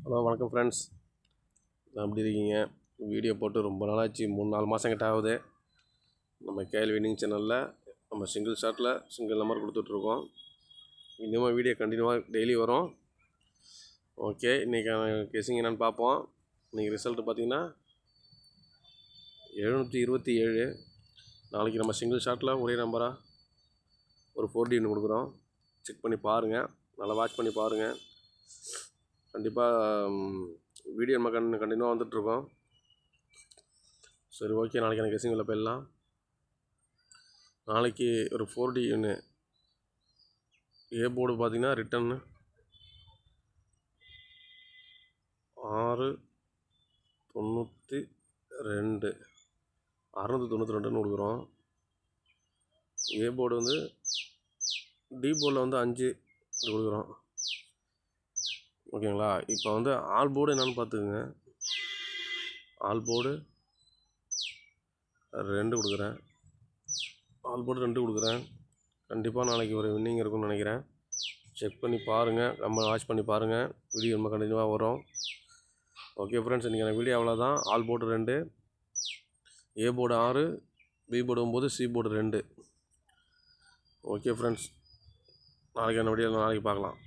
Hello வணக்கம் friends, எப்படி இருக்கீங்க? வீடியோ போட்டு ரொம்ப நாளாச்சு, 3-4 மாதம் கிட்ட ஆகுது. நம்ம கேஎல் வின்னிங் சேனலில் நம்ம சிங்கிள் ஷாட்டில் சிங்கிள் நம்பர் கொடுத்துட்ருக்கோம். இன்னும் வீடியோ கண்டினியூவாக டெய்லி வரும். ஓகே, இன்றைக்கான கெஸிங் என்னென்னு பார்ப்போம். இன்றைக்கி ரிசல்ட்டு பார்த்திங்கன்னா 727. நாளைக்கு நம்ம சிங்கிள் ஷாட்டில் ஒரே நம்பராக ஒரு 4D ஒன்று கொடுக்குறோம். செக் பண்ணி பாருங்கள், நல்லா வாட்ச் பண்ணி பாருங்கள். கண்டிப்பாக வீடியோ நம்ம கண்டினியூவாக வந்துட்ருக்கோம். சரி, ஓகே, நாளைக்கு எனக்கு கெஸிங்கில் போயிடலாம். நாளைக்கு ஒரு 4D ஒன்று ஏ போர்டு பார்த்திங்கன்னா ரிட்டர்னு 692 692 கொடுக்குறோம். ஏ போர்டு வந்து டி போர்டில் வந்து 5 கொடுக்குறோம். ஓகேங்களா? இப்போ வந்து ஆல் போர்டு என்னென்னு பார்த்துக்குங்க. ஆல் போர்டு 2 கொடுக்குறேன். ஆல் போர்டு 2 கொடுக்குறேன். கண்டிப்பாக நாளைக்கு ஒரு வின்னிங் இருக்கும்னு நினைக்கிறேன். செக் பண்ணி பாருங்கள், நம்ம வாட்ச் பண்ணி பாருங்கள். வீடியோ நம்ம கண்டினியூவாக வரும். ஓகே ஃப்ரெண்ட்ஸ், இன்றைக்கான வீடியோ அவ்வளோதான். All board 2, A board 6, B board 9, C board 2. Okay friends, நாளைக்கான வீடியோ நாளைக்கு பார்க்கலாம்.